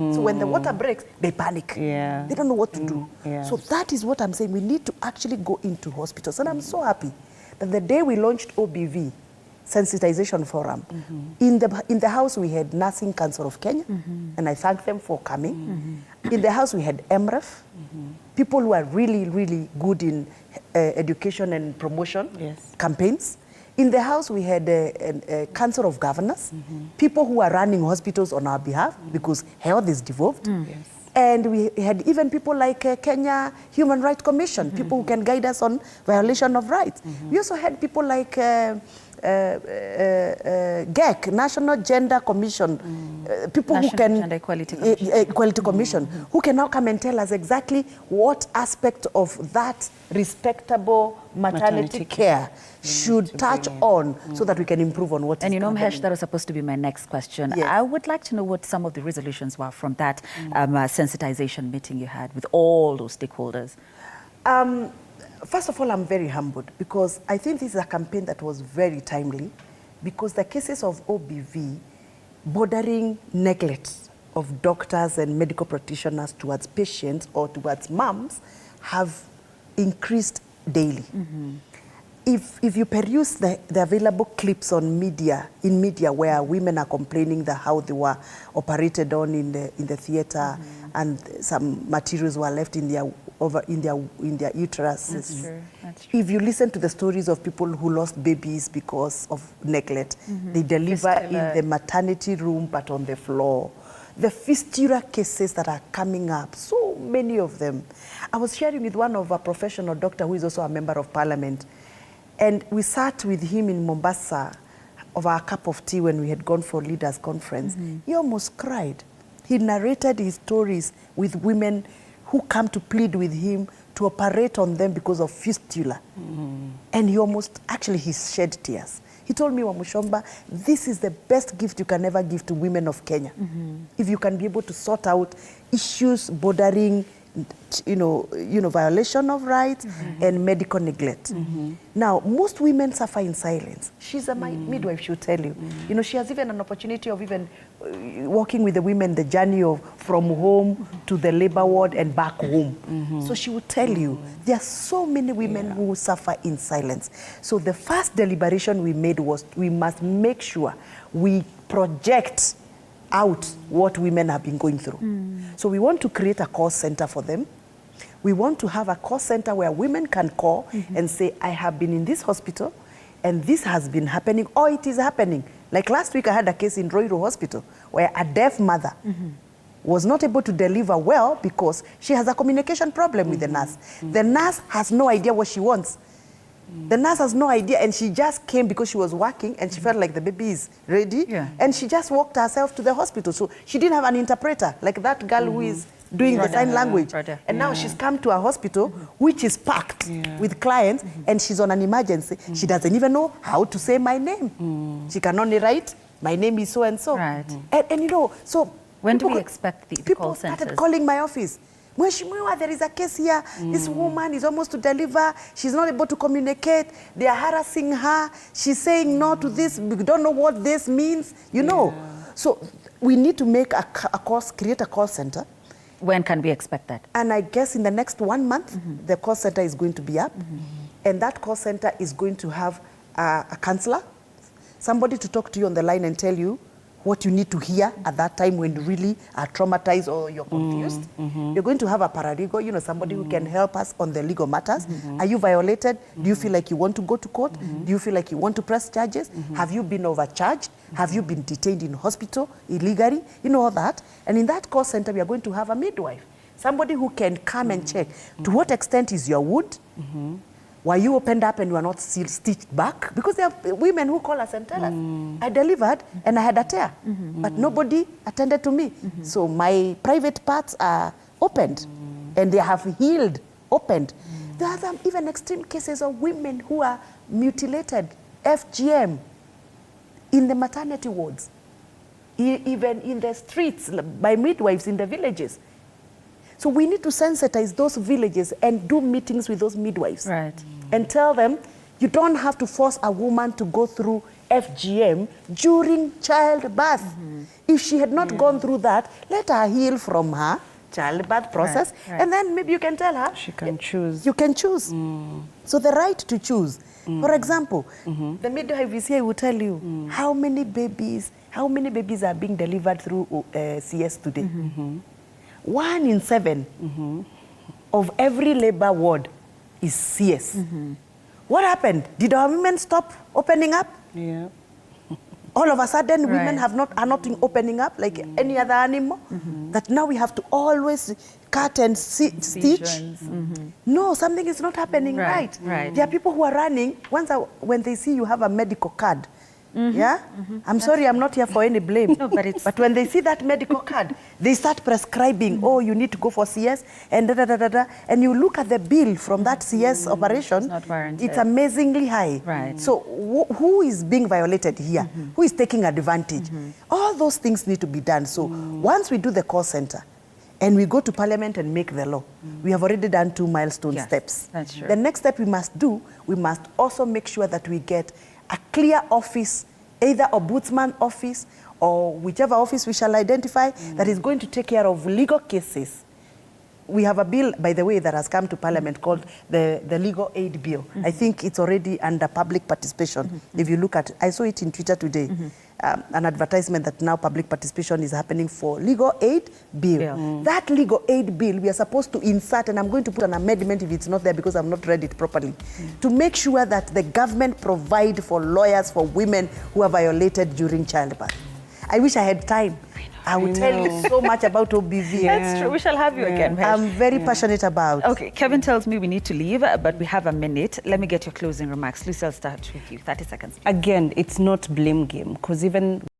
So when the water breaks, they panic. Yeah. They don't know what to do. Yeah. So that is what I'm saying. We need to actually go into hospitals. And I'm so happy that the day we launched OBV, Sensitization Forum, in the house we had Nursing Council of Kenya, and I thank them for coming. In the house we had MREF, people who are really, really good in education and promotion campaigns. In the house, we had a council of governors, people who are running hospitals on our behalf because health is devolved. And we had even people like Kenya Human Rights Commission, people who can guide us on violation of rights. We also had people like GEC, National Gender Commission, people National who can... Gender Equality Commission. Equality Commission, who can now come and tell us exactly what aspect of that respectable maternity care should touch on so that we can improve on what and is you know, happening. Mhesh, that was supposed to be my next question. Yes. I would like to know what some of the resolutions were from that sensitization meeting you had with all those stakeholders. First of all, I'm very humbled because I think this is a campaign that was very timely because the cases of OBV bordering neglect of doctors and medical practitioners towards patients or towards moms have increased daily. If you peruse the available clips on media, in media where women are complaining that how they were operated on in the theater and some materials were left in their uterus. That's true. That's true. If you listen to the stories of people who lost babies because of neglect, they deliver in the maternity room but on the floor. The fistula cases that are coming up, so many of them. I was sharing with one of our professional doctor who is also a member of parliament, and we sat with him in Mombasa over a cup of tea when we had gone for leaders conference. He almost cried. He narrated his stories with women who come to plead with him to operate on them because of fistula. And he shed tears. He told me, Wamuchomba, this is the best gift you can ever give to women of Kenya. If you can be able to sort out issues bordering violation of rights and medical neglect. Now, most women suffer in silence. She's a midwife, she'll tell you. You know, she has even an opportunity of even walking with the women the journey of from home to the labor ward and back home. So she will tell you, there are so many women who suffer in silence. So the first deliberation we made was we must make sure we project out what women have been going through. So we want to create a call center for them. We want to have a call center where women can call and say, I have been in this hospital and this has been happening or it is happening. Like last week I had a case in Roiro Hospital where a deaf mother was not able to deliver well because she has a communication problem with the nurse. The nurse has no idea what she wants. The nurse has no idea, and she just came because she was working and she felt like the baby is ready, and she just walked herself to the hospital. So she didn't have an interpreter, like that girl who is doing the sign language. And now she's come to a hospital which is packed with clients, and she's on an emergency. She doesn't even know how to say my name. She can only write, my name is so-and-so. And you know, so when do we expect the people call centers? started calling my office. Mheshimiwa, there is a case here. This woman is almost to deliver. She's not able to communicate. They are harassing her. She's saying no to this. We don't know what this means, you know. So we need to make create a call center. When can we expect that? And I guess in the next 1 month, the call center is going to be up. And that call center is going to have a counselor, somebody to talk to you on the line and tell you what you need to hear at that time when you really are traumatized or you're confused. You're going to have a paralegal, you know, somebody who can help us on the legal matters. Are you violated? Do you feel like you want to go to court? Do you feel like you want to press charges? Have you been overcharged? Have you been detained in hospital illegally? You know, all that. And in that call center, we are going to have a midwife, somebody who can come and check to what extent is your wound. Were you opened up and you are not still stitched back? Because there are women who call us and tell us, I delivered and I had a tear, but nobody attended to me. So my private parts are opened and they have healed, opened. There are some even extreme cases of women who are mutilated, FGM, in the maternity wards, even in the streets by midwives in the villages. So we need to sensitize those villages and do meetings with those midwives. And tell them, you don't have to force a woman to go through FGM during childbirth. If she had not gone through that, let her heal from her childbirth process, and then maybe you can tell her she can choose. You can choose. So the right to choose. For example, the midwife is here will tell you how many babies are being delivered through CS today. 1 in 7 of every labor ward is CS. What happened? Did our women stop opening up? Yeah. All of a sudden, women are not opening up like any other animal. That now we have to always cut and stitch. No, something is not happening right. There are people who are running. When they see you have a medical card, I'm sorry, I'm not here for any blame. No, but when they see that medical card, they start prescribing, oh, you need to go for CS, and da-da-da-da-da. And you look at the bill from that CS operation, it's not warranted. It's amazingly high. Right. So who is being violated here? Who is taking advantage? All those things need to be done. So once we do the call center, and we go to Parliament and make the law, we have already done 2 milestone steps. That's true. The next step we must do, we must also make sure that we get a clear office, either ombudsman office or whichever office we shall identify that is going to take care of legal cases. We have a bill, by the way, that has come to Parliament called the Legal Aid Bill. I think it's already under public participation. If you look at, I saw it in Twitter today, an advertisement that now public participation is happening for Legal Aid Bill. That Legal Aid Bill, we are supposed to insert, and I'm going to put an amendment if it's not there because I've not read it properly, to make sure that the government provide for lawyers for women who are violated during childbirth. I wish I had time. I will tell you so much about OBV. That's true. We shall have you again. I'm very passionate about. Okay, Kevin tells me we need to leave, but we have a minute. Let me get your closing remarks. Lucy, I'll start with you. 30 seconds. Again, it's not blame game, because even